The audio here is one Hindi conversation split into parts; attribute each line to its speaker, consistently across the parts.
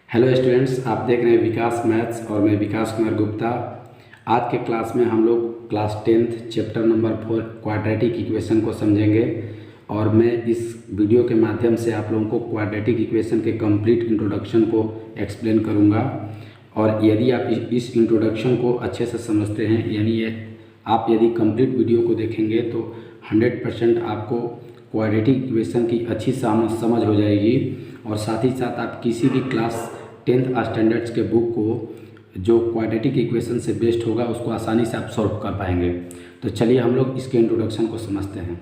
Speaker 1: हेलो स्टूडेंट्स, आप देख रहे हैं विकास मैथ्स और मैं विकास कुमार गुप्ता। आज के क्लास में हम लोग class 10th chapter number 4 quadratic equation को समझेंगे और मैं इस वीडियो के माध्यम से आप लोगों को क्वाड्रेटिक इक्वेशन के कंप्लीट इंट्रोडक्शन को एक्सप्लेन करूंगा। और यदि आप इस इंट्रोडक्शन को अच्छे से समझते हैं, यानी आप यदि कंप्लीट वीडियो को देखेंगे तो 100% आपको क्वाड्रेटिक इक्वेशन की अच्छी समझ हो जाएगी। और साथ ही साथ आप किसी भी क्लास 10th स्टैंडर्ड्स के बुक को जो क्वाड्रेटिक इक्वेशन से बेस्ड होगा उसको आसानी से आप सॉल्व कर पाएंगे। तो चलिए हम लोग इसके इंट्रोडक्शन को समझते हैं।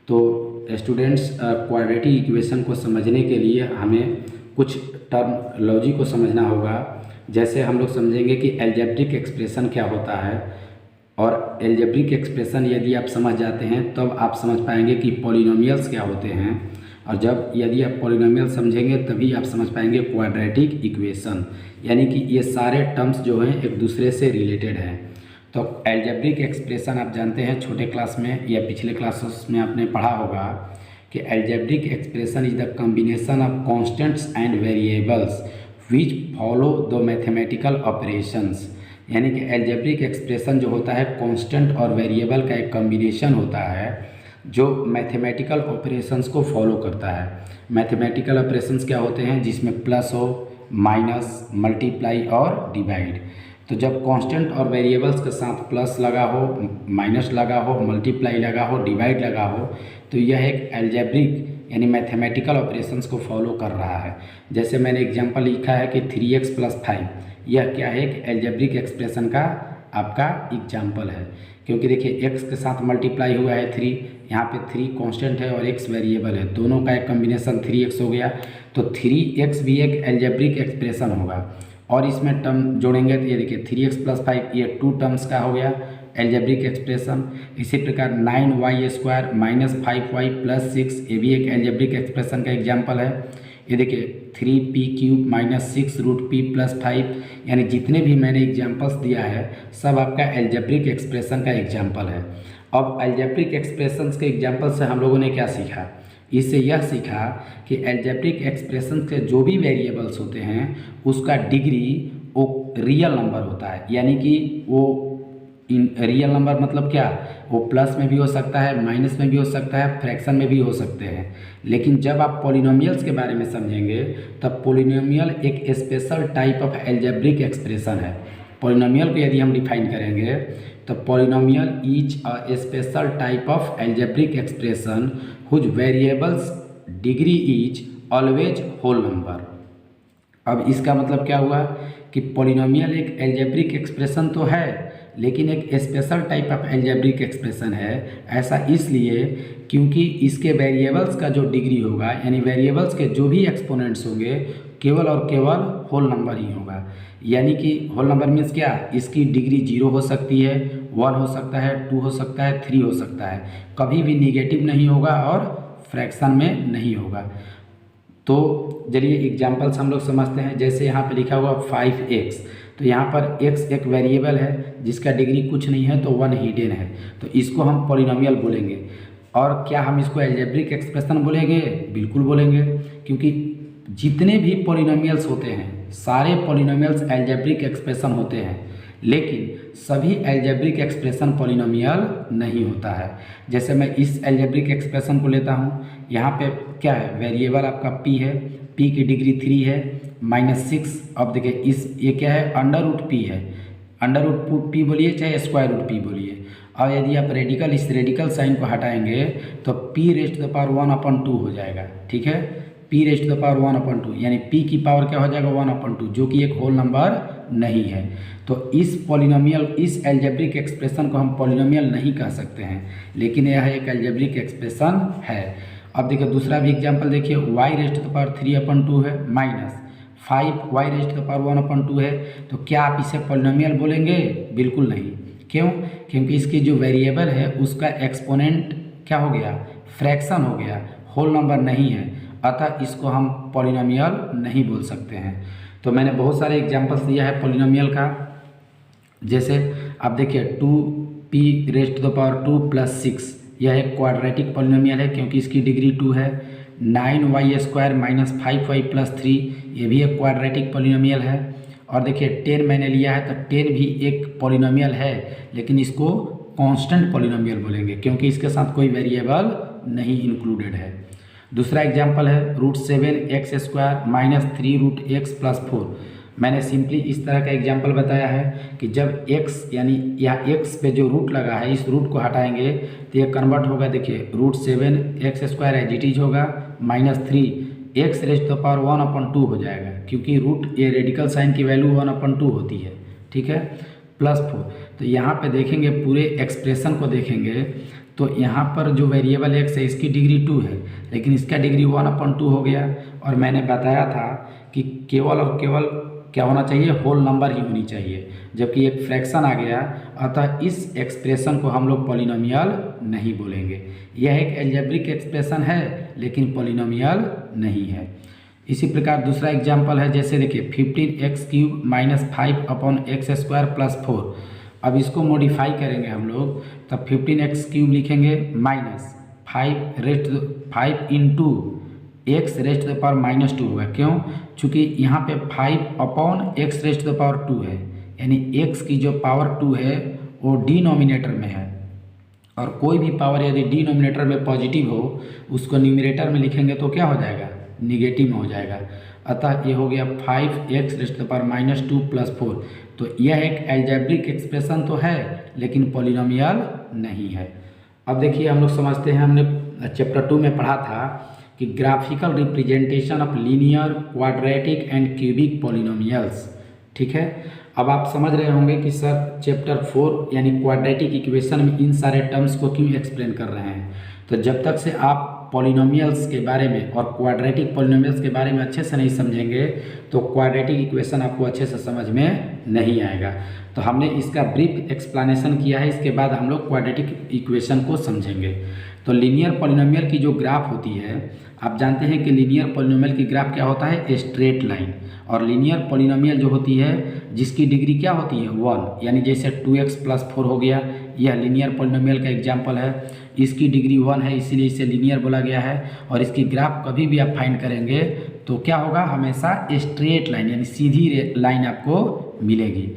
Speaker 1: तो स्टूडेंट्स, क्वाड्रेटिक इक्वेशन को समझने के लिए हमें कुछ टर्मोलॉजी को समझना होगा। जैसे हम लोग समझेंगे कि अलजेब्रिक एक्सप्रेशन क्या होता है, और अलजेब्रिक एक्सप्रेशन यदि आप समझ जाते हैं तब आप समझ पाएंगे कि पॉलिनोमियल्स क्या होते हैं। और यदि आप पॉलिनोमियल समझेंगे तभी आप समझ पाएंगे क्वाड्रेटिक इक्वेशन, यानी कि ये सारे टर्म्स जो हैं एक दूसरे से रिलेटेड हैं। तो अलजेब्रिक एक्सप्रेशन आप जानते हैं, छोटे क्लास में या पिछले क्लासेस में आपने पढ़ा होगा कि algebraic expression is the combination of constants and variables which follow the mathematical operations. यानी कि अलजेब्रिक एक्सप्रेशन जो होता है कांस्टेंट और वेरिएबल का एक कॉम्बिनेशन होता है जो मैथमेटिकल ऑपरेशंस को फॉलो करता है। मैथमेटिकल ऑपरेशंस क्या होते हैं? जिसमें प्लस हो, माइनस, मल्टीप्लाई और डिवाइड। तो जब कांस्टेंट और वेरिएबल्स के साथ प्लस लगा हो, माइनस लगा हो, मल्टीप्लाई लगा हो, डिवाइड लगा हो, तो यह एक अलजेब्रिक यानी मैथमेटिकल ऑपरेशंस को फॉलो कर रहा है। जैसे मैंने एग्जांपल लिखा है कि 3x + 5, यह क्या है? एक अलजेब्रिक एक्सप्रेशन का आपका एग्जाम्पल है। क्योंकि देखिए x के साथ मल्टीप्लाई हुआ है 3, यहाँ पे 3 कांस्टेंट है और x वेरिएबल है, दोनों का एक कॉम्बिनेशन 3x हो गया। तो 3x भी एक अलजेब्रिक एक्सप्रेशन होगा। और इसमें टर्म जोड़ेंगे तो ये देखिए 3x + 5, ये 2 टर्म्स का हो गया अलजेब्रिक एक्सप्रेशन। इसी प्रकार 9y² - 5y + 6, ये भी एक अलजेब्रिक एक्सप्रेशन का एग्जाम्पल है। ये देखिए 3p³ - 6√p + 5, यानी जितने भी मैंने एग्जाम्पल्स दिया है सब आपका अलजेब्रिक एक्सप्रेशन का एग्जाम्पल है। अब अलजेब्रिक एक्सप्रेशंस के एग्जाम्पल से हम लोगों ने क्या सीखा? इससे यह सीखा कि अलजेब्रिक एक्सप्रेशन के जो भी वेरिएबल्स होते हैं उसका डिग्री वो रियल नंबर होता है। यानी कि वो रियल नंबर मतलब क्या? वो प्लस में भी हो सकता है, माइनस में भी हो सकता है, फ्रैक्शन में भी हो सकते हैं। लेकिन जब आप पॉलिनोमियल्स के बारे में समझेंगे तब पॉलिनोमियल एक special type of algebraic expression है। पॉलिनोमियल को यदि हम डिफाइन करेंगे तो polynomial is a special type of algebraic expression whose variables degree is always whole number. अब इसका मतलब क्या हुआ कि पॉलिनोमियल एक अलजेब्रिक एक्सप्रेशन तो है लेकिन एक special type of algebraic expression है। ऐसा इसलिए क्योंकि इसके वेरिएबल्स का जो डिग्री होगा, यानी वेरिएबल्स के जो भी एक्सपोनेंट्स होंगे केवल और केवल होल नंबर ही होगा। यानी कि होल नंबर मीन्स क्या? इसकी डिग्री 0 हो सकती है, 1 हो सकता है, 2 हो सकता है, 3 हो सकता है, कभी भी निगेटिव नहीं होगा और फ्रैक्शन में नहीं होगा। तो चलिए एग्जाम्पल्स हम लोग समझते हैं। जैसे यहाँ पे लिखा हुआ 5x, तो यहाँ पर x एक वेरिएबल है जिसका डिग्री कुछ नहीं है तो 1 हिडन है, तो इसको हम पॉलिनोमियल बोलेंगे। और क्या हम इसको अलजेब्रिक एक्सप्रेशन बोलेंगे? बिल्कुल बोलेंगे, क्योंकि जितने भी पॉलिनोमियल्स होते हैं सारे पॉलिनोमियल्स अलजेब्रिक एक्सप्रेशन होते हैं, लेकिन सभी अलजेब्रिक एक्सप्रेशन पॉलिनोमियल नहीं होता है। जैसे मैं इस अलजेब्रिक एक्सप्रेशन को लेता हूँ, यहाँ पे क्या है? वेरिएबल आपका p है, p की डिग्री 3 है, -6। अब देखिए ये क्या है? √p है, √p बोलिए चाहे √p बोलिए। और यदि आप रेडिकल इस रेडिकल साइन को हटाएंगे तो p⁻1/2 हो जाएगा। ठीक है, p⁻1/2 यानी p की पावर क्या हो जाएगा? 1/2, जो कि एक होल नंबर नहीं है। तो इस पॉलिनोमियल, इस अलजेब्रिक एक्सप्रेशन को हम पॉलिनोमियल नहीं कह सकते हैं, लेकिन यह एक अलजेब्रिक एक्सप्रेशन है। अब देखिए दूसरा भी एग्जांपल देखिए, y⁻3/2 है -5y⁻1/2 है। तो क्या आप इसे पॉलिनोमियल बोलेंगे? बिल्कुल नहीं। क्यों? क्योंकि इसकी जो वेरिएबल है उसका एक्सपोनेंट क्या हो गया? फ्रैक्शन हो गया, होल नंबर नहीं है, अतः इसको हम पॉलिनोमियल नहीं बोल सकते हैं। तो मैंने बहुत सारे एग्जांपल्स दिया है पॉलिनोमियल का। जैसे आप देखिए 2p⁻2 + 6, यह एक क्वाड्रेटिक पॉलिनोमियल है क्योंकि इसकी डिग्री 2 है। 9y² माइनस 5y प्लस 3, ये भी एक क्वाड्रेटिक पॉलिनोमियल है। और देखिए 10 मैंने लिया है तो 10 भी एक पॉलिनोमियल है, लेकिन इसको कांस्टेंट पॉलिनोमियल बोलेंगे क्योंकि इसके साथ कोई वेरिएबल नहीं इंक्लूडेड है। दूसरा एग्जाम्पल है √7x² माइनस 3√x प्लस 4। मैंने सिंपली इस तरह का एग्जाम्पल बताया है कि जब x यानी यहाँ x पे जो रूट लगा है इस रूट को हटाएंगे तो ये कन्वर्ट होगा, देखिए √7x² एज इट इज होगा minus 3x raise to the power 1/2 हो जाएगा, क्योंकि रूट ये रेडिकल साइन की वैल्यू 1/2 होती है, ठीक है, प्लस 4। तो यहाँ पे देखेंगे पूरे एक्सप्रेशन को देखेंगे तो यहाँ पर जो वेरिएबल x है इसकी डिग्री 2 है, लेकिन इसका डिग्री 1/2 हो गया। और मैंने बताया था कि केवल और केवल क्या होना चाहिए, होल नंबर ही होनी चाहिए, जबकि एक फ्रैक्शन आ गया, अतः इस एक्सप्रेशन को हम लोग पॉलिनोमियल नहीं बोलेंगे। यह एक अलजेब्रिक एक्सप्रेशन है लेकिन पॉलिनोमियल नहीं है। इसी प्रकार दूसरा एग्जाम्पल है, जैसे देखिए 15x³ माइनस 5/x² प्लस 4। अब इसको मॉडिफाई करेंगे हम लोग, तब 15x³ लिखेंगे minus 5 into x raise to the power -2 होगा। क्यों? चूँकि यहाँ पे 5/x rays to the power 2 है, यानी x की जो पावर 2 है वो डिनोमिनेटर में है, और कोई भी पावर यदि डिनोमिनेटर में पॉजिटिव हो उसको न्यूमरेटर में लिखेंगे तो क्या हो जाएगा, निगेटिव में हो जाएगा। अतः ये हो गया 5x raise to the power -2 plus 4। तो यह एक अलजेब्रिक एक्सप्रेशन तो है लेकिन पॉलिनोमियल नहीं है। अब देखिए हम लोग समझते हैं, हमने चैप्टर 2 में पढ़ा था कि graphical representation of linear, quadratic and cubic polynomials, ठीक है। अब आप समझ रहे होंगे कि सर चैप्टर 4 यानी क्वाड्रेटिक इक्वेशन में इन सारे टर्म्स को क्यों एक्सप्लेन कर रहे हैं। तो जब तक से आप पॉलिनोमियल्स के बारे में और क्वाड्रेटिक पॉलिनोमियल्स के बारे में अच्छे से नहीं समझेंगे तो क्वाड्रेटिक इक्वेशन आपको अच्छे से समझ में नहीं आएगा। तो हमने इसका ब्रीफ एक्सप्लेनेशन किया है, इसके बाद हम लोग क्वाड्रेटिक इक्वेशन को समझेंगे। तो लीनियर पॉलिनोमियल की जो ग्राफ होती है, आप जानते हैं कि लीनियर पॉलिनोमियल की ग्राफ क्या होता है, स्ट्रेट लाइन। और लीनियर पॉलिनोमियल जो होती है जिसकी डिग्री क्या होती है 1, यानी जैसे 2x प्लस 4 हो गया, यह लीनियर पॉलिनोमियल का एग्जाम्पल है। इसकी डिग्री 1 है इसीलिए इसे लीनियर बोला गया है। और इसकी ग्राफ कभी भी आप फाइंड करेंगे तो क्या होगा, हमेशा स्ट्रेट लाइन यानी सीधी लाइन आपको मिलेगी।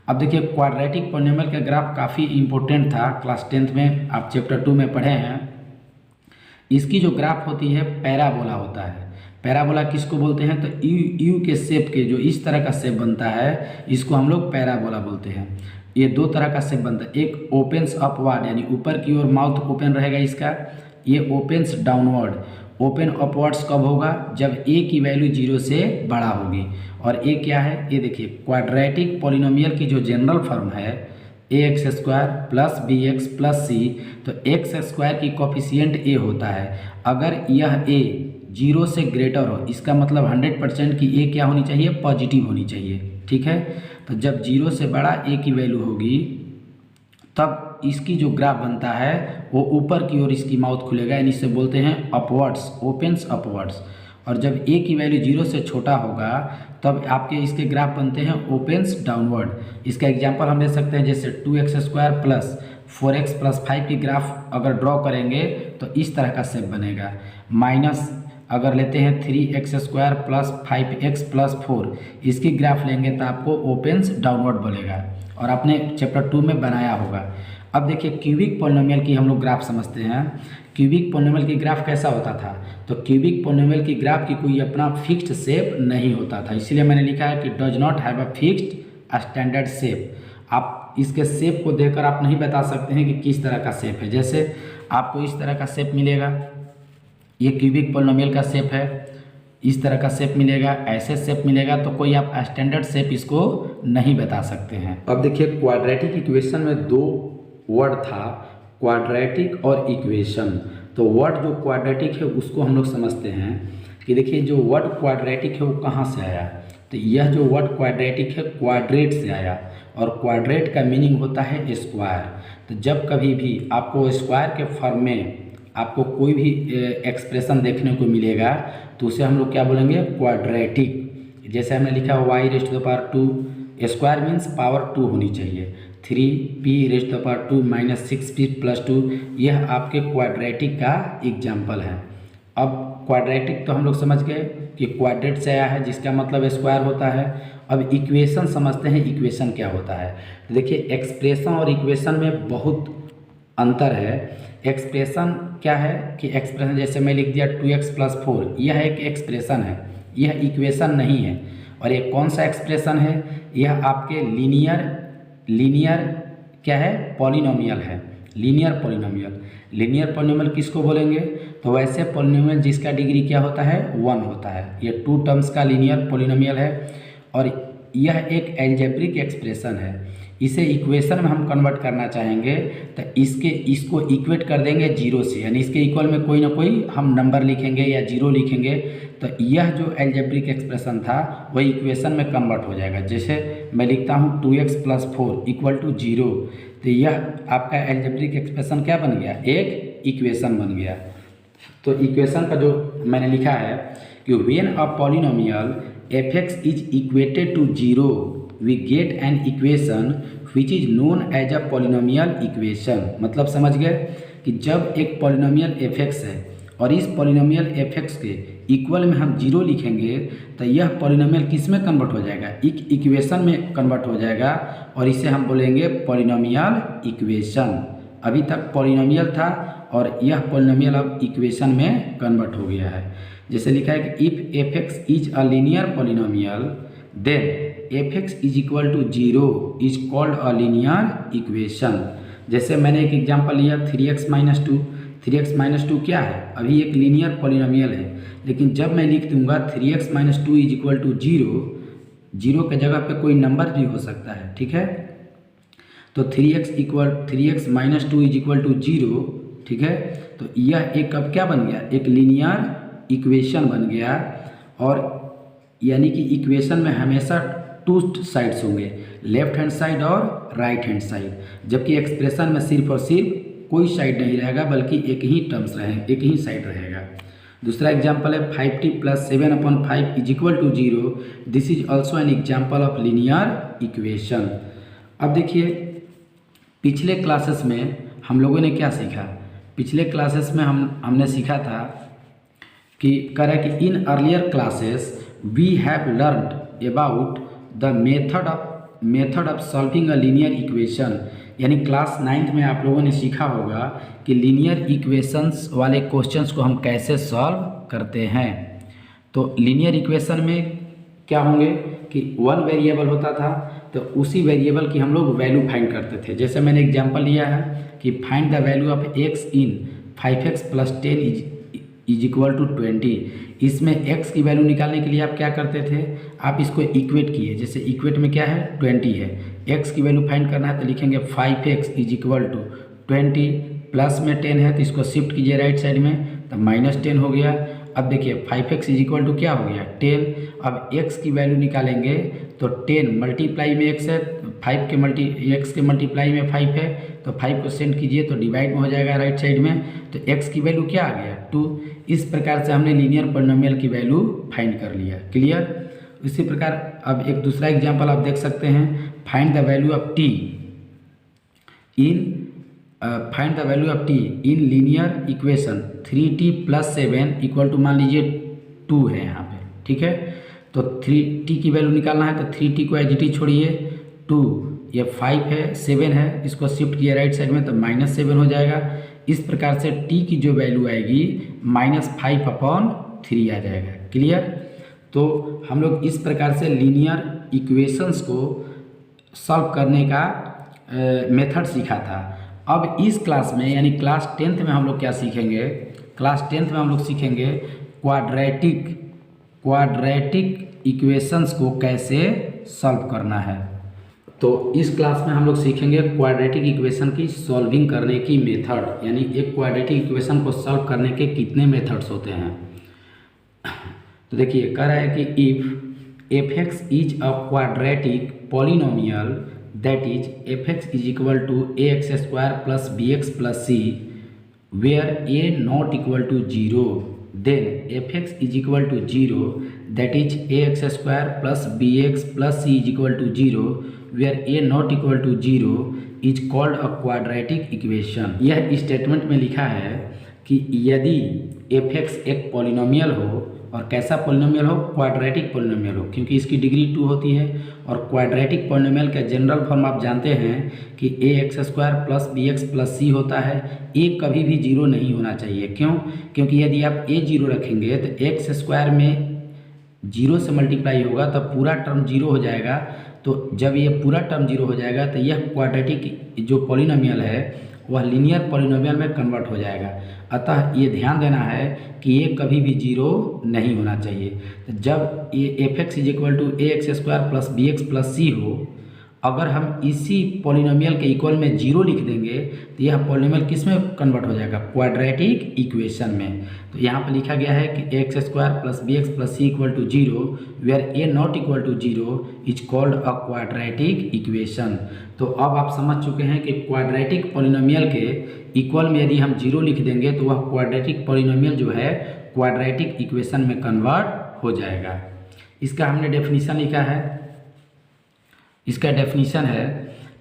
Speaker 1: अब देखिए क्वाड्रेटिक पॉलिनोमियल का ग्राफ काफ़ी इंपॉर्टेंट था, क्लास 10th में आप चैप्टर 2 में पढ़े हैं। इसकी जो ग्राफ होती है पैराबोला होता है। पैराबोला किसको बोलते हैं, तो यू के शेप के जो इस तरह का शेप बनता है इसको हम लोग पैराबोला बोलते हैं। ये दो तरह का शेप बनता है, एक ओपन्स अपवर्ड यानी ऊपर की ओर माउथ ओपन रहेगा इसका, ये ओपन्स डाउनवर्ड। ओपन अपवर्ड्स कब होगा, जब ए की वैल्यू 0 से बड़ा होगी। और ए क्या है, ये देखिए क्वाड्रेटिक पॉलिनोमियल की जो जनरल फॉर्म है ax² plus bx plus c, तो x² की कोफिशिएंट a होता है। अगर यह a 0 से ग्रेटर हो, इसका मतलब 100% की a क्या होनी चाहिए, पॉजिटिव होनी चाहिए, ठीक है। तो जब 0 से बड़ा a की वैल्यू होगी तब इसकी जो ग्राफ बनता है वो ऊपर की ओर इसकी माउथ खुलेगा, यानी इसे बोलते हैं अपवर्ड्स, ओपन्स अपवर्ड्स। और जब a की वैल्यू 0 से छोटा होगा तब आपके इसके ग्राफ बनते हैं ओपन्स डाउनवर्ड। इसका एग्जांपल हम ले सकते हैं, जैसे 2x² प्लस 4x प्लस 5 की ग्राफ अगर ड्रॉ करेंगे तो इस तरह का शेप बनेगा। माइनस अगर लेते हैं 3x² प्लस 5x प्लस 4, इसकी ग्राफ लेंगे तो आपको ओपन्स डाउनवर्ड बोलेगा, और आपने चैप्टर 2 में बनाया होगा। अब देखिए क्यूबिक पॉलिनोमियल की हम लोग ग्राफ समझते हैं। क्यूबिक पॉलिनोमियल की ग्राफ कैसा होता था, तो क्यूबिक पॉलिनोमियल की ग्राफ की कोई अपना फिक्स्ड शेप नहीं होता था, इसीलिए मैंने लिखा है कि does not have a fixed standard shape. आप इसके शेप को देखकर आप नहीं बता सकते हैं कि किस तरह का शेप है। जैसे आपको इस तरह का शेप मिलेगा, ये क्यूबिक पॉलिनोमियल का शेप है, इस तरह का शेप मिलेगा, ऐसे शेप मिलेगा, तो कोई आप स्टैंडर्ड शेप इसको नहीं बता सकते हैं। अब देखिए क्वाड्रेटिक इक्वेशन में दो वर्ड था, क्वाड्रेटिक और इक्वेशन। तो वर्ड जो क्वाड्रेटिक है उसको हम लोग समझते हैं कि देखिए जो वर्ड क्वाड्रेटिक है वो कहाँ से आया, तो यह जो वर्ड क्वाड्रेटिक है क्वाड्रेट से आया, और क्वाड्रेट का मीनिंग होता है स्क्वायर। तो जब कभी भी आपको स्क्वायर के फॉर्म में आपको कोई भी एक्सप्रेशन देखने को मिलेगा तो उसे हम लोग क्या बोलेंगे, क्वाड्रेटिक। जैसे हमने लिखा y⁻² स्क्वायर मीन्स पावर 2 होनी चाहिए, 3p⁻² माइनस 6p + 2, यह आपके क्वाड्रेटिक का एग्जाम्पल है। अब क्वाड्रेटिक तो हम लोग समझ गए कि क्वाड्रेट से आया है, जिसका मतलब स्क्वायर होता है। अब इक्वेशन समझते हैं, इक्वेशन क्या होता है। तो देखिए एक्सप्रेशन और इक्वेशन में बहुत अंतर है। एक्सप्रेशन क्या है कि एक्सप्रेशन जैसे मैं लिख दिया 2x + 4, यह एक एक्सप्रेशन है, यह इक्वेशन नहीं है। और ये कौन सा एक्सप्रेशन है, यह आपके लीनियर क्या है, पॉलिनोमियल है, लीनियर पॉलिनोमियल। लीनियर पॉलिनोमियल किसको बोलेंगे, तो वैसे पॉलिनोमियल जिसका डिग्री क्या होता है, 1 होता है। ये 2 टर्म्स का लीनियर पॉलिनोमियल है और यह एक अलजेब्रिक एक्सप्रेशन है। इसे इक्वेशन में हम कन्वर्ट करना चाहेंगे तो इसको इक्वेट कर देंगे 0 से, यानी इसके इक्वल में कोई ना कोई हम नंबर लिखेंगे या 0 लिखेंगे, तो यह जो अलजेब्रिक एक्सप्रेशन था वह इक्वेशन में कन्वर्ट हो जाएगा। जैसे मैं लिखता हूँ 2x + 4 = 0, तो यह आपका अलजेब्रिक एक्सप्रेशन क्या बन गया, एक इक्वेशन बन गया। तो इक्वेशन का जो मैंने लिखा है कि when a polynomial f(x) is equated to 0 we get an equation which is known as a polynomial equation। मतलब समझ गए कि जब एक पॉलिनोमियल f(x) है और इस पॉलिनोमियल f(x) के इक्वल में हम 0 लिखेंगे तो यह पॉलिनोमियल किस में कन्वर्ट हो जाएगा, एक इक्वेशन में कन्वर्ट हो जाएगा और इसे हम बोलेंगे पॉलिनोमियल इक्वेशन। अभी तक पॉलिनोमियल था और यह पॉलिनोमियल अब इक्वेशन में कन्वर्ट हो गया है। जैसे लिखा है कि if f(x) is a linear polynomial then f(x) = 0 is called a linear equation. जैसे मैंने एक एग्जांपल लिया 3x - 2। 3x - 2 क्या है, अभी एक लीनियर पॉलिनोमियल है, लेकिन जब मैं लिख दूंगा 3x - 2 = 0, 0 के जगह पे कोई नंबर भी हो सकता है, ठीक है। तो 3x - 2 = 0, ठीक है। तो यह एक अब क्या बन गया, एक लीनियर इक्वेशन बन गया। और यानी कि इक्वेशन में हमेशा 2 साइड्स होंगे, लेफ्ट हैंड साइड और राइट हैंड साइड, जबकि एक्सप्रेशन में सिर्फ और सिर्फ कोई साइड नहीं रहेगा बल्कि एक ही टर्म्स रहेगा, एक ही साइड रहेगा। दूसरा एग्जांपल है 5t + 7/5 = 0। This is also an example of linear equation. अब देखिए पिछले क्लासेस में हम लोगों ने क्या सीखा, पिछले क्लासेस में हमने सीखा था कि कह रहा है कि in earlier classes we have learned about the method of solving a linear equation. यानी क्लास 9th में आप लोगों ने सीखा होगा कि लीनियर इक्वेशंस वाले क्वेश्चंस को हम कैसे सॉल्व करते हैं। तो लीनियर इक्वेशन में क्या होंगे कि 1 वेरिएबल होता था, तो उसी वेरिएबल की हम लोग वैल्यू फाइंड करते थे। जैसे मैंने एग्जांपल लिया है कि find the value of x in 5x + 10 = 20। इसमें x की वैल्यू निकालने के लिए आप क्या करते थे, आप इसको इक्वेट किए। जैसे इक्वेट में क्या है, 20 है, x की वैल्यू फाइंड करना है तो लिखेंगे 5x = 20, प्लस में 10 है तो इसको शिफ्ट कीजिए राइट साइड में तो -10 हो गया। अब देखिए 5x = क्या हो गया, 10। अब x की वैल्यू निकालेंगे तो 10 मल्टीप्लाई में x है, 5 के x के मल्टीप्लाई में 5 है, तो 5 को सेंड कीजिए तो डिवाइड में हो जाएगा राइट साइड में, तो x की वैल्यू क्या आ गया, 2। इस प्रकार से हमने लीनियर पॉलिनोमियल की वैल्यू फाइंड कर लिया, क्लियर। इसी प्रकार अब एक दूसरा एग्जांपल आप देख सकते हैं, find the value of t in linear equation 3t + 7 = मान लीजिए 2 है यहाँ पे, ठीक है। तो 3t की वैल्यू निकालना है तो 3t को एज इट इज छोड़िए, 2 ये 5 है, 7 है, इसको शिफ्ट किया राइट साइड में तो -7 हो जाएगा। इस प्रकार से t की जो वैल्यू आएगी -5/3 आ जाएगा, क्लियर। तो हम लोग इस प्रकार से लीनियर इक्वेशंस को सॉल्व करने का मेथड सीखा था। अब इस क्लास में यानी क्लास 10th में हम लोग क्या सीखेंगे, क्लास 10th में हम लोग सीखेंगे क्वाड्रेटिक इक्वेशंस को कैसे सॉल्व करना है। तो इस क्लास में हम लोग सीखेंगे क्वाड्रेटिक इक्वेशन की सॉल्विंग करने की मेथड, यानी एक क्वाड्रेटिक इक्वेशन को सॉल्व करने के कितने मेथड्स होते हैं। तो देखिए कह रहा है कि if f(x) is a quadratic polynomial that is f(x) = ax² + bx + c where a not equal to 0, then f(x) = 0 that is ax² + bx + c = 0 where a not equal to 0 is called a quadratic equation। यह स्टेटमेंट में लिखा है कि यदि f(x) एक पॉलिनोमियल हो, और कैसा पॉलिनोमियल हो, क्वाड्रेटिक पॉलिनोमियल हो, क्योंकि इसकी डिग्री 2 होती है। और क्वाड्रेटिक पॉलिनोमियल का जनरल फॉर्म आप जानते हैं कि ax² + bx + c होता है। a कभी भी 0 नहीं होना चाहिए। क्यों? क्योंकि यदि आप a 0 रखेंगे तो x² में 0 से मल्टीप्लाई होगा तो पूरा टर्म 0 हो जाएगा। तो जब ये पूरा टर्म 0 हो जाएगा तो यह क्वाड्रेटिक जो पॉलिनोमियल है वह लीनियर पॉलिनोमियल में कन्वर्ट हो जाएगा। अतः ये ध्यान देना है कि ये कभी भी 0 नहीं होना चाहिए। तो जब ये f(x) = ax² + bx + c हो, अगर हम इसी पॉलिनोमियल के इक्वल में 0 लिख देंगे तो यह पॉलिनोमियल किस में कन्वर्ट हो जाएगा, क्वाड्रेटिक इक्वेशन में। तो यहाँ पर लिखा गया है कि ax² + bx + c = 0 where a not equal to 0 is called a quadratic equation. तो अब आप समझ चुके हैं कि क्वाड्रेटिक पॉलिनोमियल के इक्वल में यदि हम 0 लिख देंगे तो वह क्वाड्रेटिक पॉलिनोमियल जो है क्वाड्रेटिक इक्वेशन में कन्वर्ट हो जाएगा। इसका हमने डेफिनीशन लिखा है। इसका डेफिनीशन है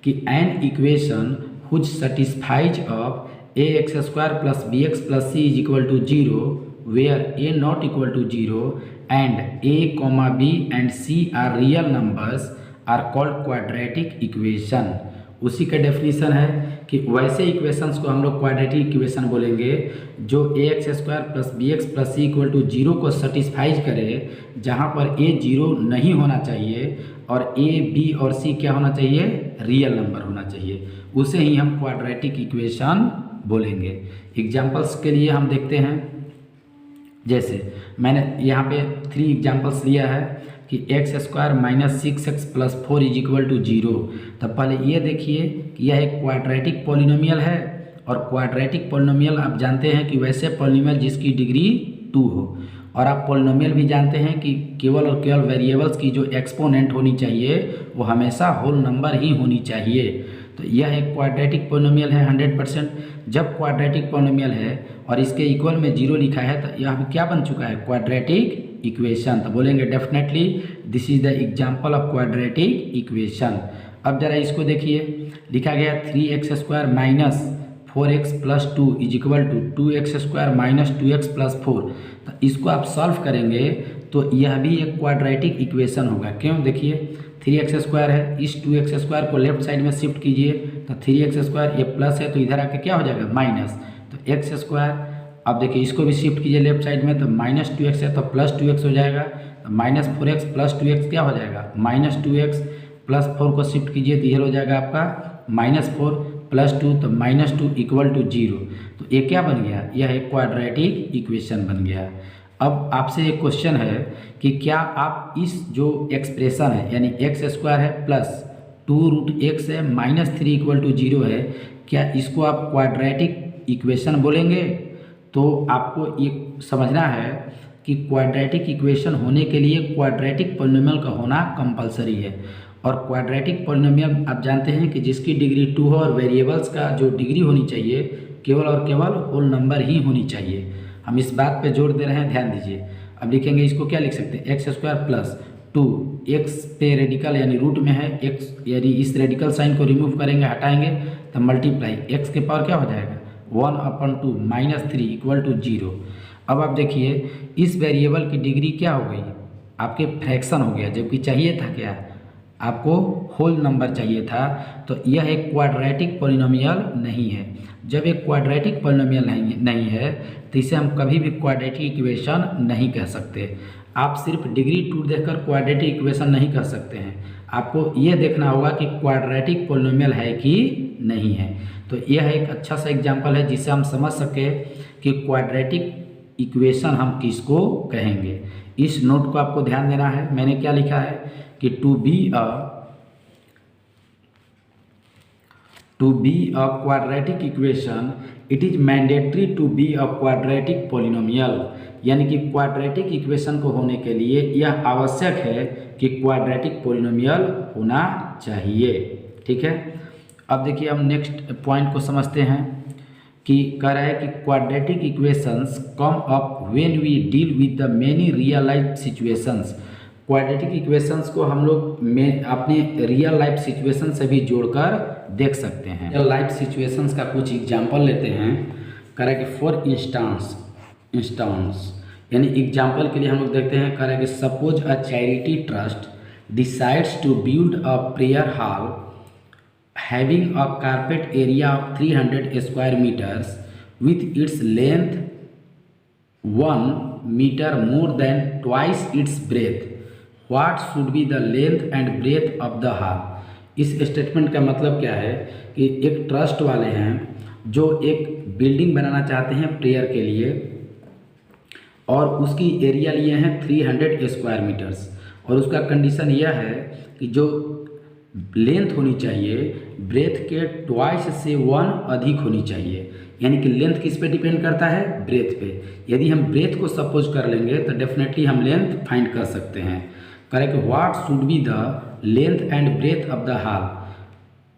Speaker 1: कि an equation which satisfies of ax² + bx + c = 0 where a not equal to 0 and a, b and c are real numbers are called quadratic equation। उसी का डेफिनीशन है कि वैसे इक्वेशंस को हम लोग क्वाड्रेटिक इक्वेशन बोलेंगे जो ax² + bx + c = 0 को सेटिस्फाइज करे, जहाँ पर a 0 नहीं होना चाहिए और a, b और c क्या होना चाहिए, रियल नंबर होना चाहिए। उसे ही हम क्वाड्रेटिक इक्वेशन बोलेंगे। एग्जाम्पल्स के लिए हम देखते हैं, जैसे मैंने यहाँ पे 3 एग्जाम्पल्स लिया है कि x² - 6x + 4 = 0। तो पहले ये देखिए कि यह एक क्वाड्रेटिक पॉलिनोमियल है, और क्वाड्रेटिक पॉलिनोमियल आप जानते हैं कि वैसे पॉलिनोमियल जिसकी डिग्री 2 हो। और आप पॉलिनोमियल भी जानते हैं कि केवल और केवल वेरिएबल्स की जो एक्सपोनेंट होनी चाहिए वो हमेशा होल नंबर ही होनी चाहिए। तो यह एक क्वाड्रेटिक पॉलिनोमियल है 100%। जब क्वाड्रेटिक पॉलिनोमियल है और इसके इक्वल में 0 लिखा है तो यह क्या बन चुका है, क्वाड्रेटिक इक्वेशन। तो बोलेंगे definitely this is the example of quadratic equation. अब जरा इसको देखिए, लिखा गया 3x² - 4x + 2 = 2x² - 2x + 4। तो इसको आप सॉल्व करेंगे तो यह भी एक क्वाड्रेटिक इक्वेशन होगा। क्यों? देखिए 3x² है, इस 2x² को लेफ्ट साइड में शिफ्ट कीजिए तो 3x² ये प्लस है तो इधर आके क्या हो जाएगा, माइनस। तो x², अब देखिए इसको भी शिफ्ट कीजिए लेफ्ट साइड में तो -2x है तो +2x हो जाएगा। तो -4x + 2x क्या हो जाएगा, -2x + 4 को शिफ्ट कीजिए तो ये हो जाएगा आपका -4 + 2 तो -2 = 0। तो ये क्या बन गया, यह एक क्वाड्रेटिक इक्वेशन बन गया। अब आपसे एक क्वेश्चन है कि क्या आप इस जो एक्सप्रेशन है यानी x² है प्लस 2√x है -3 = 0 है, क्या इसको आप क्वाड्रेटिक इक्वेशन बोलेंगे? तो आपको ये समझना है कि क्वाड्रेटिक इक्वेशन होने के लिए क्वाड्रेटिक पॉलिनोमियल का होना कंपलसरी है। और क्वाड्रेटिक पॉलिनोमियल आप जानते हैं कि जिसकी डिग्री 2 हो और वेरिएबल्स का जो डिग्री होनी चाहिए केवल और केवल होल नंबर ही होनी चाहिए। हम इस बात पे जोर दे रहे हैं, ध्यान दीजिए। अब लिखेंगे इसको, क्या लिख सकते हैं, x² + 2 x पे रेडिकल यानी रूट में है x, यानी इस रेडिकल साइन को रिमूव करेंगे, हटाएंगे तो मल्टीप्लाई x के पावर क्या हो जाएगा 1/2 -3 = 0। अब आप देखिए इस वेरिएबल की डिग्री क्या हो गई, आपके फ्रैक्शन हो गया, जबकि चाहिए था क्या, आपको होल नंबर चाहिए था। तो यह एक क्वाड्रेटिक पॉलिनोमियल नहीं है। जब एक क्वाड्रेटिक पॉलिनोमियल नहीं है तो इसे हम कभी भी क्वाड्रेटिक इक्वेशन नहीं कह सकते। आप सिर्फ डिग्री 2 देखकर क्वाड्रेटिक इक्वेशन नहीं कह सकते हैं, आपको यह देखना होगा कि क्वाड्रेटिक पॉलिनोमियल है कि नहीं है। तो यह एक अच्छा सा एग्जाम्पल है जिससे हम समझ सके कि क्वाड्रेटिक इक्वेशन हम किसको कहेंगे। इस नोट को आपको ध्यान देना है। मैंने क्या लिखा है कि to be a quadratic equation it is mandatory to be a quadratic polynomial, यानी कि क्वाड्रेटिक इक्वेशन को होने के लिए यह आवश्यक है कि क्वाड्रेटिक पॉलिनोमियल होना चाहिए। ठीक है, अब देखिए हम नेक्स्ट पॉइंट को समझते हैं कि कह रहा है कि quadratic equations come up when we deal with the many real life situations. Quadratic equations को हम लोग अपने रियल लाइफ सिचुएशन से भी जोड़कर देख सकते हैं। रियल लाइफ सिचुएशंस का कुछ एग्जांपल लेते हैं। कह रहा है कि फॉर इंस्टांस इंस्टॉन्स। यानी एग्जाम्पल के लिए हम लोग देखते हैं, कह रहे हैं कि suppose a charity trust decides to build a prayer hall having a carpet area of 300 square metres with its length 1 metre more than twice its breadth, what should be the length and breadth of the hall. इस स्टेटमेंट का मतलब क्या है कि एक ट्रस्ट वाले हैं जो एक बिल्डिंग बनाना चाहते हैं प्रेयर के लिए, और उसकी एरिया लिए हैं 300 स्क्वायर मीटर्स, और उसका कंडीशन यह है कि जो लेंथ होनी चाहिए ब्रेथ के ट्वाइस से 1 अधिक होनी चाहिए। यानी कि लेंथ किस पे डिपेंड करता है, ब्रेथ पे। यदि हम ब्रेथ को सपोज कर लेंगे तो डेफिनेटली हम लेंथ फाइंड कर सकते हैं। Correct, what should be the length and breadth of the hall,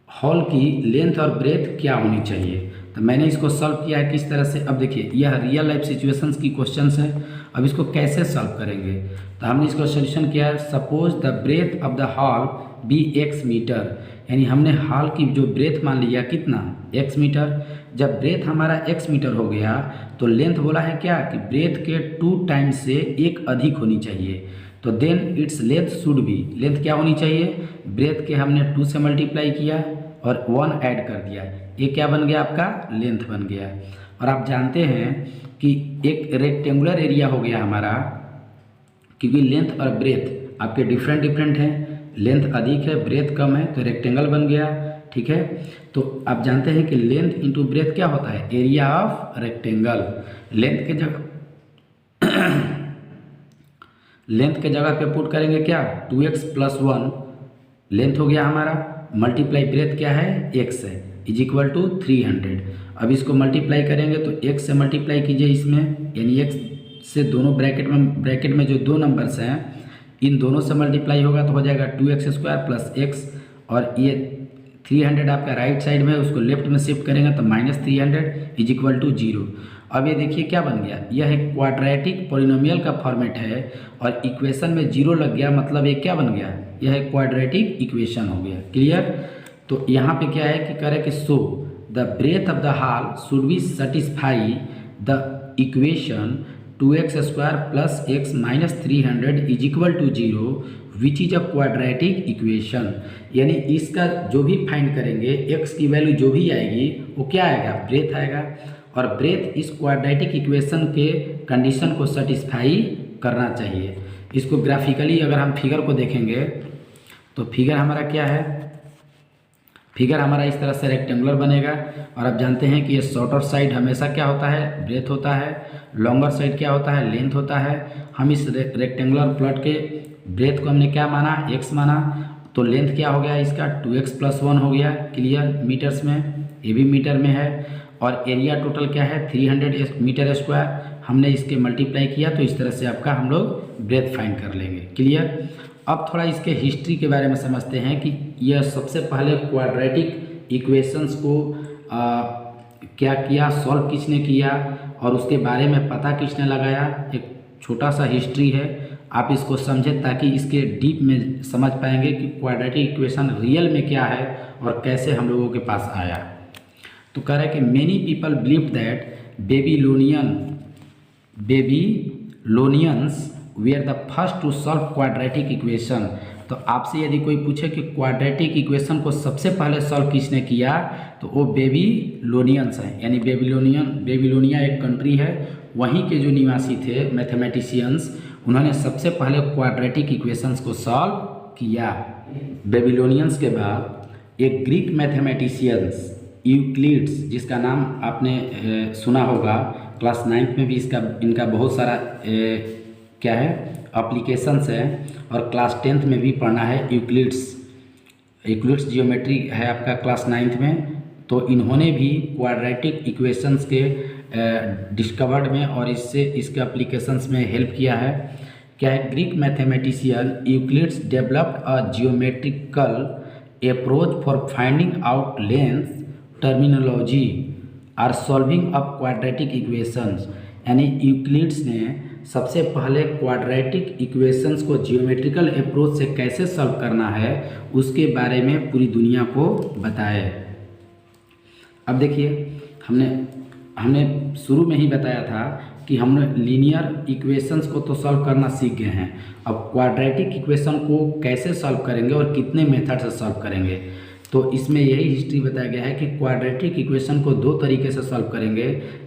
Speaker 1: hall की लेंथ और ब्रेथ क्या होनी चाहिए। तो मैंने इसको सॉल्व किया है किस तरह से। अब देखिए, यह रियल लाइफ सिचुएशंस की क्वेश्चंस है। अब इसको कैसे सॉल्व करेंगे, तो हमने इसको सोल्यूशन किया है। Suppose the breadth of the hall be x metre, यानी हमने हॉल की जो ब्रेथ मान लिया कितना, x मीटर। जब ब्रेथ हमारा x मीटर हो गया तो लेंथ बोला है क्या कि ब्रेथ के 2 टाइम्स से 1 अधिक होनी चाहिए। तो then its length should be, length क्या होनी चाहिए, ब्रेथ के हमने 2 से मल्टीप्लाई किया और 1 ऐड कर दिया, ये क्या बन गया, आपका लेंथ बन गया। और आप जानते हैं कि एक रेक्टेंगुलर एरिया हो गया हमारा, क्योंकि लेंथ और ब्रेथ आपके डिफरेंट हैं, लेंथ अधिक है ब्रेथ कम है, तो रेक्टेंगल बन गया। ठीक है, तो आप जानते हैं कि लेंथ इंटू ब्रेथ क्या होता है, एरिया ऑफ रेक्टेंगल। लेंथ के जगह लेंथ के जगह पे पुट करेंगे क्या, 2x + 1 लेंथ हो गया हमारा, मल्टीप्लाई ब्रेथ क्या है, x है, इज इक्वल टू 300। अब इसको मल्टीप्लाई करेंगे तो x से मल्टीप्लाई कीजिए इसमें, यानी x से दोनों ब्रैकेट में जो 2 नंबर्स हैं इन दोनों से मल्टीप्लाई होगा तो हो जाएगा 2x² + x, और ये 300 आपका राइट साइड में, उसको लेफ्ट में शिफ्ट करेंगे तो -300 इज इक्वल टू 0। अब ये देखिए क्या बन गया, यह एक क्वाड्रेटिक पॉलिनोमियल का फॉर्मेट है और इक्वेशन में 0 लग गया, मतलब ये क्या बन गया, यह एक क्वाड्रेटिक इक्वेशन हो गया। क्लियर। तो यहाँ पे क्या है कि करें कि so the breadth of the hall should be satisfy the equation 2x² + x - 300 is equal to 0 which is a quadratic equation. यानी इसका जो भी फाइंड करेंगे x की वैल्यू जो भी आएगी वो क्या आएगा, ब्रेथ आएगा, और ब्रेथ इस क्वाड्रेटिक इक्वेशन के कंडीशन को सेटिस्फाई करना चाहिए। इसको ग्राफिकली अगर हम फिगर को देखेंगे तो फिगर हमारा क्या है, फिगर हमारा इस तरह से रेक्टेंगुलर बनेगा, और आप जानते हैं कि ये शॉर्टर साइड हमेशा क्या होता है, ब्रेथ होता है, लॉन्गर साइड क्या होता है, लेंथ होता है। हम इस रेक्टेंगुलर प्लॉट के ब्रेथ को हमने क्या माना, x माना, तो लेंथ क्या हो गया इसका 2x + 1 हो गया। क्लियर, मीटर्स में, ये भी मीटर में है, और एरिया टोटल क्या है 300 मीटर स्क्वायर, हमने इसके मल्टीप्लाई किया, तो इस तरह से आपका हम लोग ब्रेथ फाइंड कर लेंगे। क्लियर। अब थोड़ा इसके हिस्ट्री के बारे में समझते हैं कि यह सबसे पहले क्वाड्रेटिक इक्वेशंस को क्या किया, सॉल्व किसने किया, और उसके बारे में पता किसने लगाया। एक छोटा सा हिस्ट्री है, आप इसको समझें ताकि इसके डीप में समझ पाएंगे कि क्वाड्रेटिक इक्वेशन रियल में क्या है और कैसे हम लोगों के पास आया। तो कह रहे हैं कि many people believe that Babylonians were the first to solve quadratic equation. तो आपसे यदि कोई पूछे कि क्वाड्रेटिक इक्वेशन को सबसे पहले सॉल्व किसने किया, तो वो बेबीलोनियंस हैं। यानी बेबीलोनिया एक कंट्री है, वहीं के जो निवासी थे मैथमेटिशियंस, उन्होंने सबसे पहले क्वाड्रेटिक इक्वेशंस को सॉल्व किया। बेबीलोनियंस के बाद एक ग्रीक मैथमेटिशियंस यूक्लिड्स, जिसका नाम आपने सुना होगा, क्लास 9th में भी इनका बहुत सारा क्या है एप्लीकेशंस है, और क्लास 10th में भी पढ़ना है। यूक्लिड्स जियोमेट्री है आपका क्लास 9th में, तो इन्होंने भी क्वाड्रेटिक इक्वेशंस के डिस्कवर्ड में और इसके एप्लीकेशंस में हेल्प किया है। क्या है, Greek mathematician Euclid's developed a geometrical approach for finding out length, terminology are solving a quadratic equations. यानी यूक्लिड्स ने सबसे पहले क्वाड्रेटिक इक्वेशंस को जियोमेट्रिकल अप्रोच से कैसे सॉल्व करना है उसके बारे में पूरी दुनिया को बताया। अब देखिए, हमने शुरू में ही बताया था कि हम लीनियर इक्वेशंस को तो सॉल्व करना सीख गए हैं, अब क्वाड्रेटिक इक्वेशन को कैसे सॉल्व करेंगे और कितने मेथड से सॉल्व करेंगे। तो इसमें यही हिस्ट्री बताया गया है कि क्वाड्रेटिक इक्वेशन को दो तरीके से सॉल्व करेंगे,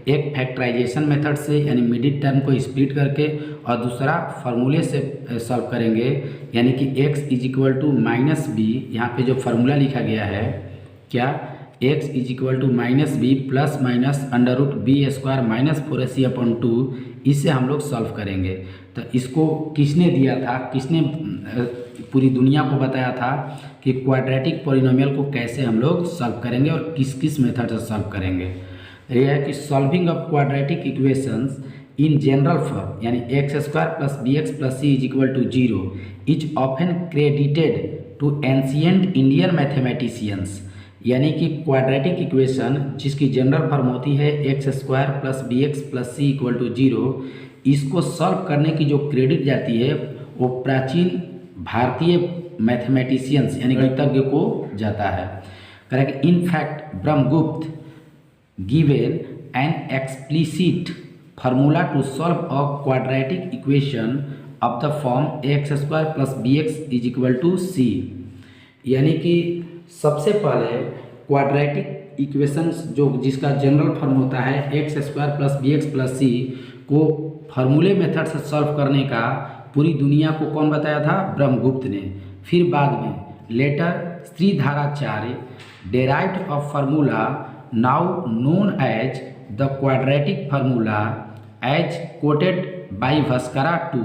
Speaker 1: एक फैक्टराइजेशन मेथड से यानी मिडिल टर्म को स्प्लिट करके, और दूसरा फार्मूले से सॉल्व करेंगे यानी कि x is equal to minus B, यहाँ पे जो फार्मूला लिखा गया है क्या, x is equal to minus B plus minus under root B square minus 4ac/2, इससे हम लोग सॉल्व करेंगे। तो इसको किसने दिया था, किसने पूरी दुनिया को बताया था कि क्वाड्रेटिक पॉलिनोमियल को कैसे हम लोग सॉल्व करेंगे और किस किस मेथड से सॉल्व करेंगे। यह है कि solving of quadratic equations in general form यानी x square plus B X plus C is equal to 0 is often credited to ancient Indian mathematicians, यानी कि क्वाड्रेटिक इक्वेशन जिसकी जनरल फॉर्म होती है x square plus B X plus C equal to 0, इसको सॉल्व करने की जो क्रेडिट जाती है वो प्राचीन भारतीय मैथमेटिशियंस यानी गणितज्ञ को जाता है। Correct, in fact Brahmagupta given an explicit formula to solve a quadratic equation of the form X square plus B X is equal to C, यानी कि सबसे पहले क्वाड्रेटिक इक्वेशंस जो जिसका जनरल फॉर्म होता है X square plus B X plus C को फार्मूले मेथड से सॉल्व करने का पूरी दुनिया को कौन बताया था, ब्रह्मगुप्त ने। फिर बाद में later Sridharacharya derived a formula now known as the quadratic formula as quoted by Bhaskara two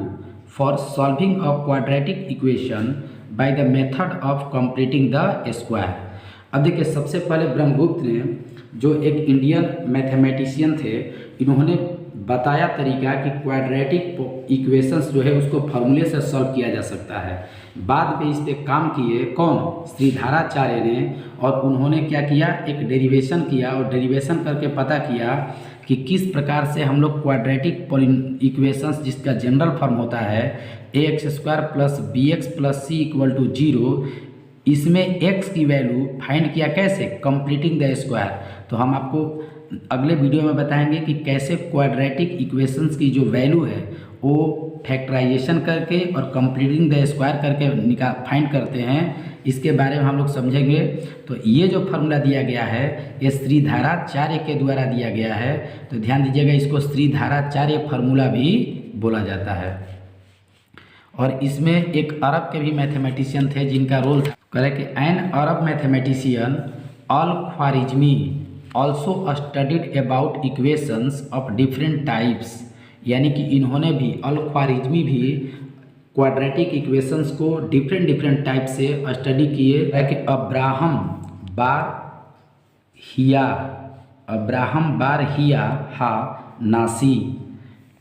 Speaker 1: for solving a quadratic equation by the method of completing the square. अब देखिए, सबसे पहले ब्रह्मगुप्त ने जो एक इंडियन मैथमेटिशियन थे, इन्होंने बताया तरीका कि क्वाड्रेटिक इक्वेशंस जो है उसको फार्मूले से सॉल्व किया जा सकता है। बाद में इस पे काम किए कौन, श्रीधराचार्य ने, और उन्होंने क्या किया, एक डेरिवेशन किया और डेरिवेशन करके पता किया कि किस प्रकार से हम लोग क्वाड्रेटिक इक्वेशंस जिसका जनरल फॉर्म होता है A X square plus B X plus C equal to 0, इसमें x की वैल्यू फाइंड किया कैसे, कंप्लीटिंग द स्क्वायर। तो हम आपको अगले वीडियो में बताएंगे कि कैसे क्वाड्रेटिक इक्वेशंस की जो वैल्यू है वो फैक्टराइजेशन करके और कंप्लीटिंग द स्क्वायर करके फाइंड करते हैं, इसके बारे में हम लोग समझेंगे। तो ये जो फार्मूला दिया गया है ये श्रीधराचार्य के द्वारा दिया गया है, तो ध्यान दीजिएगा, इसको श्रीधराचार्य फार्मूला भी बोला जाता है। और इसमें एक अरब के भी मैथमेटिशियन थे जिनका रोल था, correct, an Arab mathematician al Khwarizmi also studied about equations of different types, यानी कि इन्होंने भी, अल ख्वारिज़मी भी क्वाड्रेटिक इक्वेशंस को डिफरेंट टाइप से स्टडी किए। कि अब्राहम बार हिया हा नासी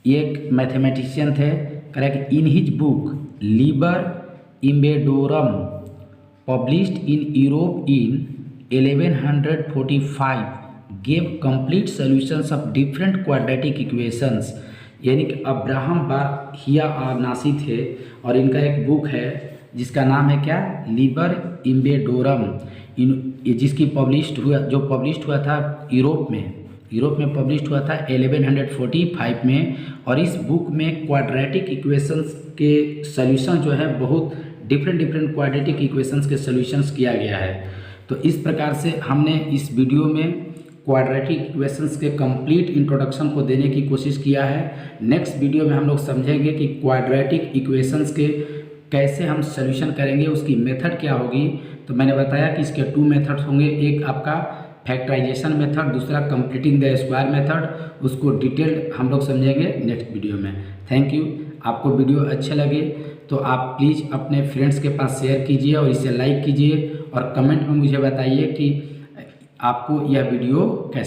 Speaker 1: एक मैथमेटिशियन थे, correct, in his book Liber Embadorum published in Europe in 1145 gave complete solutions of different quadratic equations, यानी कि अब्राहम बार हिया नासी थे और इनका एक बुक है जिसका नाम है क्या, लिबर इम्बेडोरम, जिसकी जो पब्लिश्ड हुआ था यूरोप में पब्लिश्ड हुआ था 1145 में। और इस बुक में क्वाड्रेटिक इक्वेशंस के सॉल्यूशन जो है बहुत डिफरेंट क्वाड्रेटिक इक्वेशंस के सॉल्यूशंस किया गया है। तो इस प्रकार से हमने इस वीडियो में क्वाड्रेटिक इक्वेशंस के कंप्लीट इंट्रोडक्शन को देने की कोशिश किया है। नेक्स्ट वीडियो में हम लोग समझेंगे कि क्वाड्रेटिक इक्वेशंस के कैसे हम सॉल्यूशन करेंगे, उसकी मेथड क्या होगी। तो मैंने बताया कि इसके 2 मेथड्स होंगे, एक आपका फैक्टराइजेशन मेथड, दूसरा कंप्लीटिंग द स्क्वायर मेथड। उसको डिटेल्ड हम लोग समझेंगे नेक्स्ट वीडियो में। Thank you. आपको वीडियो अच्छे लगे तो आप प्लीज़ अपने फ्रेंड्स के पास शेयर कीजिए और इसे लाइक कीजिए और कमेंट में मुझे बताइए कि आपको यह वीडियो कैसे